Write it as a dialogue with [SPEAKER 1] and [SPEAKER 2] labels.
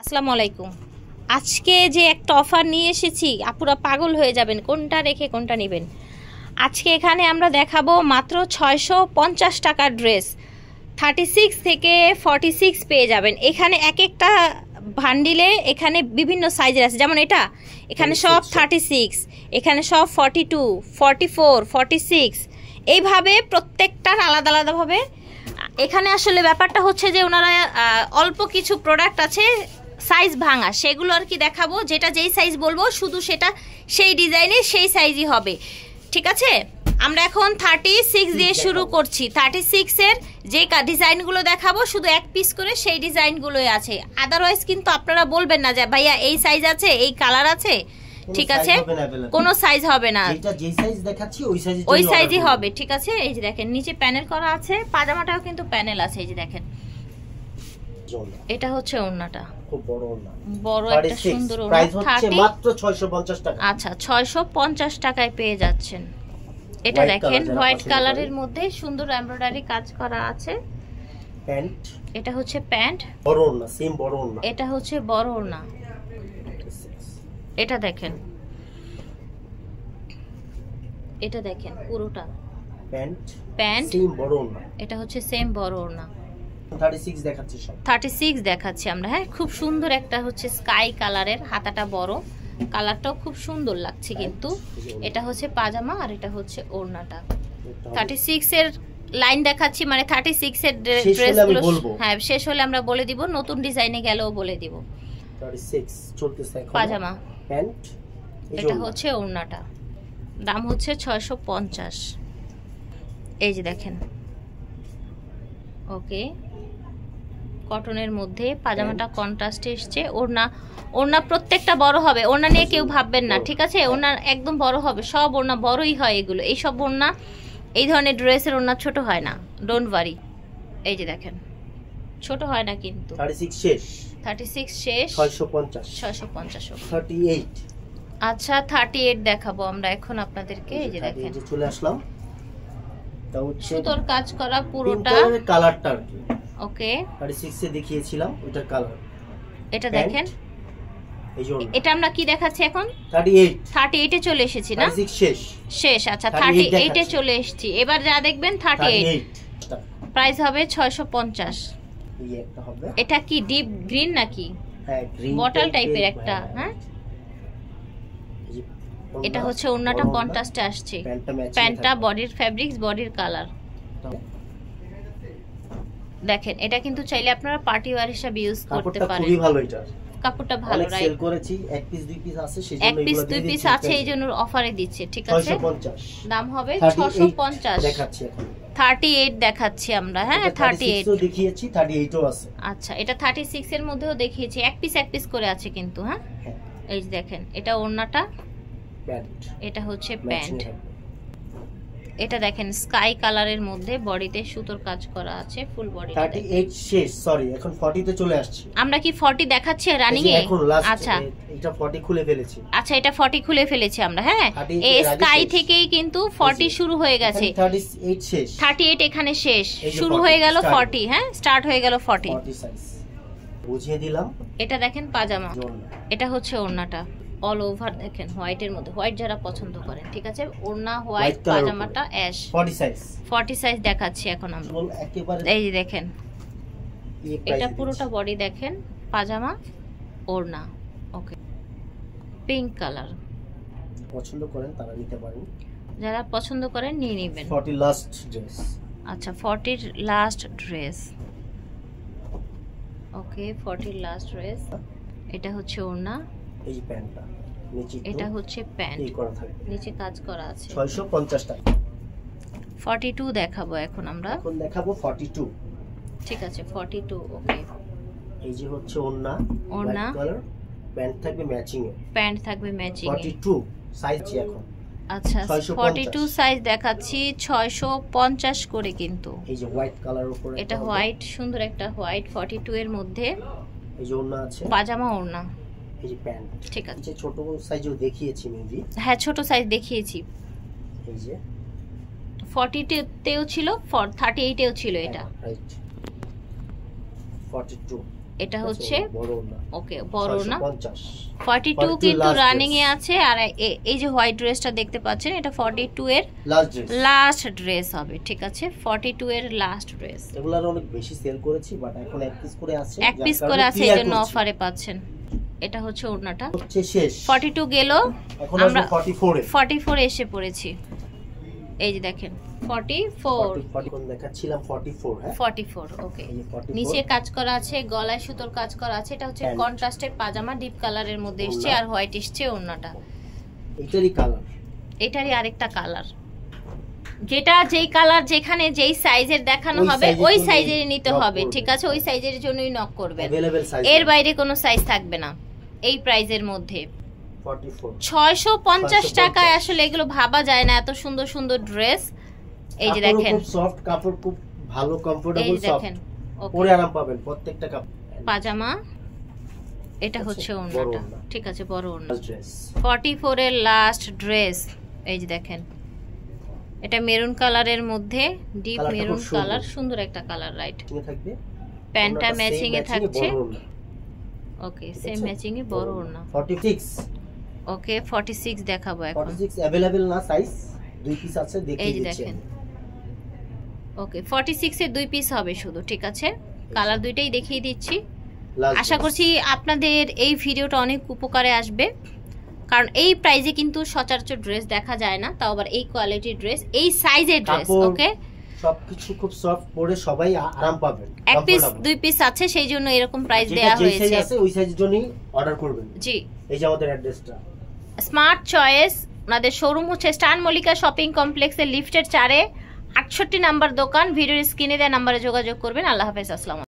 [SPEAKER 1] আসসালামু আলাইকুম। আজকে যে একটা অফার নিয়ে এসেছি, আপুরা পাগল হয়ে যাবেন কোনটা রেখে কোনটা নেবেন। আজকে এখানে আমরা দেখাবো মাত্র 650 টাকার ড্রেস, 36 থেকে 46 পেয়ে যাবেন। এখানে এক একটা ভান্ডিলে এখানে বিভিন্ন সাইজের আছে, যেমন এখানে সব 36, এখানে সব 42, 44, 46, এইভাবে প্রত্যেকটার আলাদা আলাদাভাবে। এখানে আসলে ব্যাপারটা হচ্ছে যে ওনারা অল্প কিছু প্রোডাক্ট আছে সাইজ ভাঙা, সেগুলো আর কি দেখাবো। যেটা যেই সাইজ বলবো শুধু সেটা সেই ডিজাইনে সেই সাইজই হবে, ঠিক আছে। আমরা এখন 36 দিয়ে শুরু করছি। 36 এর যে ডিজাইনগুলো দেখাবো শুধু এক পিস করে সেই ডিজাইনগুলোই আছে। আদারওয়াইজ কিন্তু আপনারা বলবেন না যে ভাইয়া এই সাইজ আছে, এই কালার আছে, ঠিক আছে, কোনো সাইজ হবে না, ওই সাইজই হবে, ঠিক আছে। এই যে দেখেন নিচে প্যানেল করা আছে, পাজামাটাও কিন্তু প্যানেল আছে। এই যে দেখেন এটা হচ্ছে ওড়নাটা, খুব বড় একটা সুন্দর ওড়না, মাত্র 650 টাকা। আচ্ছা 650 টাকায় পেয়ে যাচ্ছেন। এটা দেখেন হোয়াইট কালারের মধ্যে সুন্দর এমব্রয়ডারি কাজ করা আছে। প্যান্ট, এটা হচ্ছে প্যান্ট, বড় ওড়না, সেম বড় ওড়না, এটা হচ্ছে বড় ওড়না। এটা দেখেন, এটা দেখেন পুরোটা প্যান্ট সেম বড় ওড়না, এটা হচ্ছে সেম বড় ওড়না। 36 দেখাচ্ছি, সব 36 দেখাচ্ছি আমরা। হ্যাঁ, খুব সুন্দর একটা হচ্ছে স্কাই কালারের, হাতাটা বড়, কালারটাও খুব সুন্দর লাগছে কিন্তু। এটা হচ্ছে পাজামা আর এটা হচ্ছে ওড়নাটা। 36 এর লাইন দেখাচ্ছি, মানে 36 এর ড্রেসগুলো হ্যাঁ শেষ হলে আমরা বলে দিব, নতুন ডিজাইনে গেলেও বলে দিব। 36 চলতেছে এখন পাজামা প্যান্ট, এটা হচ্ছে ওড়নাটা, দাম হচ্ছে 650। এই যে দেখেন, ওকে, কটনের মধ্যে পাজামাটা কন্ট্রাস্টে এসছে। ওড়না প্রত্যেকটা বড় হবে, ওড়না নিয়ে কেউ ভাববেন না, ঠিক আছে। ওড়না একদম বড় হবে, সব ওড়না বড়ই হয় এগুলো। এই সব ওড়না, এই ধরনের ড্রেসের ওড়না ছোট হয় না, ডোন্ট ওয়ারি। এই যে দেখেন ছোট হয় না কিন্তু। 36 শেষ, 36 শেষ, 650 38। আচ্ছা 38 দেখাবো আমরা এখন আপনাদেরকে। এই যে দেখেন চলে আসলাম, সুতোর কাজ করা পুরোটা, কালারটা আর কি, ওকে। 36 এ দেখিয়েছিলাম ওটার কালার, এটা দেখেন। এই যে এটা আমরা কি দেখাচ্ছি এখন? 38 এ চলে এসেছি না, 36 শেষ শেষ। আচ্ছা 38 এ চলে এসেছি। এবার যা দেখবেন 38, প্রাইস হবে 650। এই একটা হবে, এটা কি ডিপ গ্রিন নাকি? হ্যাঁ গ্রিন, বটল টাইপের একটা। হ্যাঁ, এটা হচ্ছে ওড়নাটা কন্ট্রাস্টে আসছে, প্যান্টটা বডির ফেব্রিক্স, বডির কালার দেখেন। এটা কিন্তু চাইলে আপনারা পার্টি ওয়্যার হিসেবে ইউজ করতে পারেন, খুবই ভালো। এটা কাপড়টা ভালো, রাইট। সেল করেছি, এক পিস দুই পিস আছে, সেজন্য এক পিস দুই পিস আছে, এইজন্য অফারে দিচ্ছে, ঠিক আছে। 650 দাম হবে 650 দেখাচ্ছি এখন। 38 দেখাচ্ছি আমরা। হ্যাঁ 38 তো দেখিয়েছি, 38 ও আছে। আচ্ছা এটা 36 এর মধ্যেও দেখিয়েছি, এক পিস করে আছে কিন্তু। হ্যাঁ এই যে দেখেন, এটা ওড়নাটা, প্যান্ট, এটা হচ্ছে প্যান্ট। এটা দেখেন স্কাই কালারের মধ্যে, বডিতে সুতোর কাজ করা আছে, ফুল বডি। 38 শেষ, সরি এখন 40 তে চলে আসছে। আমরা কি 40 দেখাচ্ছি রানিং এ? আচ্ছা এটা 40 খুলে ফেলেছি। আচ্ছা এটা 40 খুলে ফেলেছি আমরা। হ্যাঁ এই স্কাই থেকেই কিন্তু 40 শুরু হয়ে গেছে, 38 শেষ, 38 এখানে শেষ, শুরু হয়ে গেল 40। হ্যাঁ স্টার্ট হয়ে গেল 40 সাইজ বুঝিয়ে দিলাম। এটা দেখেন পাজামা, এটা হচ্ছে ওড়নাটা, অল ওভার দেখেন হোয়াইটের মধ্যে, হোয়াইট যারা পছন্দ করেন, ঠিক আছে। ওড়না হোয়াইট, পাজামাটা অ্যাশ, 40 সাইজ দেখাচ্ছি এখন আমরা। এই যে দেখেন এটা পুরোটা বডি দেখেন, পাজামা ওড়না, ওকে। পিঙ্ক কালার, পছন্দ করেন তারা নিতে পারেন, যারা পছন্দ করেন নিয়ে নেবেন। 40 লাস্ট ড্রেস, আচ্ছা 40 লাস্ট ড্রেস, ওকে 40 লাস্ট ড্রেস। এটা হচ্ছে ওড়না, এই প্যান্টটা নিচে, এটা হচ্ছে প্যান্ট, এই করা থাকে, নিচে কাজ করা আছে। 650 টাকা। 42 দেখাবো এখন আমরা, এখন দেখাবো 42, ঠিক আছে 42, ওকে। এই যে হচ্ছে ওড়না, কালার, প্যান্ট থাকবে ম্যাচিং এ, প্যান্ট থাকবে ম্যাচিং এ। 42 সাইজ এখন। আচ্ছা 42 সাইজ দেখাচ্ছি 650 করে কিন্তু। এই যে হোয়াইট কালার উপরে, এটা হোয়াইট, সুন্দর একটা হোয়াইট 42 এর মধ্যে। এই যে ওড়না আছে, পাজামা ওড়না, এই যে প্যান্ট, ঠিক আছে। ছোট সাইজও দেখিয়েছি মেবি, হ্যাঁ ছোট সাইজ দেখিয়েছি। এই যে 40 তেও ছিল, 38 এও ছিল, এটা রাইট। 42 এটা হচ্ছে ওকে বড় না
[SPEAKER 2] 42
[SPEAKER 1] কিন্তু রানিং এ আছে। আর এই যে হোয়াইট ড্রেসটা দেখতে পাচ্ছেন এটা 42 এর লাস্ট ড্রেস হবে, ঠিক আছে? 42 এর লাস্ট ড্রেস।
[SPEAKER 2] এগুলার অনেক বেশি সেল করেছি, বাট এখন এক পিস করে আছে,
[SPEAKER 1] এক পিস করে আছে, এই জন্য অফারে পাচ্ছেন। এটা হচ্ছে ওড়নাটা,
[SPEAKER 2] হচ্ছে শেষ
[SPEAKER 1] 42 গেল,
[SPEAKER 2] এখন আমরা
[SPEAKER 1] 44 এসে পড়েছি। এই যে দেখেন 44
[SPEAKER 2] দেখাচ্ছিলাম 44, হ্যাঁ
[SPEAKER 1] 44 ওকে। নিচে কাজ করা আছে, গলায় সুতোর কাজ করা আছে। এটা হচ্ছে কন্ট্রাস্টের পাজামা, ডিপ কালারের মধ্যে এসেছে, আর হোয়াইট এসেছে ওড়নাটা।
[SPEAKER 2] এটারই কালার,
[SPEAKER 1] এটারই আরেকটা কালার, যেটা যেই কালার যেখানে যেই সাইজের দেখানো হবে ওই সাইজেরই নিতে হবে, ঠিক আছে? ওই সাইজের জন্যই নক করবেন, এর বাইরে কোনো সাইজ থাকবে না এই প্রাইজের মধ্যে। 650 টাকায় আসলে এগুলো ভাবা যায় না, এত সুন্দর সুন্দর ড্রেস। এই যে দেখেন
[SPEAKER 2] খুব সফট কাপড়, খুব ভালো কমফোর্টেবল, সফট, পরে আরাম পাবেন প্রত্যেকটা কাপড়।
[SPEAKER 1] পাজামা, এটা হচ্ছে ওড়নাটা, ঠিক আছে? বড় ওড়না 44 এর লাস্ট ড্রেস। এই যে দেখেন এটা মেরুন কালারের মধ্যে, ডিপ মেরুন কালার, সুন্দর একটা কালার, রাইট? প্যান্টটা ম্যাচিং এ থাকছে, ওকে সেম ম্যাচিং এ বড় ওড়না।
[SPEAKER 2] 46
[SPEAKER 1] ওকে 46 দেখাবো এখন।
[SPEAKER 2] 46 अवेलेबल না, সাইজ দুই পিস আছে, দেখিয়ে দিচ্ছি।
[SPEAKER 1] এই দেখেন ওকে 46 এর দুই পিস হবে শুধু, ঠিক আছে? কালার দুইটাই দেখিয়ে দিচ্ছি। আশা করছি আপনাদের এই ভিডিওটা অনেক উপকারে আসবে, কারণ এই প্রাইজে কিন্তু সচরাচর ড্রেস দেখা যায় না, তাও আবার এই কোয়ালিটির ড্রেস, এই সাইজের ড্রেস। ওকে
[SPEAKER 2] সবকিছু খুব সফট, পরে সবাই আরাম পাবেন।
[SPEAKER 1] এক পিস দুই পিস আছে, সেই জন্য এরকম প্রাইস দেয়া হয়েছে।
[SPEAKER 2] যে সাইজ আছে ওই সাইজের জন্যই অর্ডার করবেন।
[SPEAKER 1] জি,
[SPEAKER 2] এই যে আমাদের অ্যাড্রেসটা,
[SPEAKER 1] স্মার্ট চয়েস। আমাদের শোরুম হচ্ছে স্টার মল্লিকা শপিং কমপ্লেক্সের লিফটের 4-এ 68 নাম্বার দোকান। ভিডিওর স্ক্রিনে দেওয়া নাম্বারে যোগাযোগ করবেন। আল্লাহ হাফেজ, আসসালামু আলাইকুম।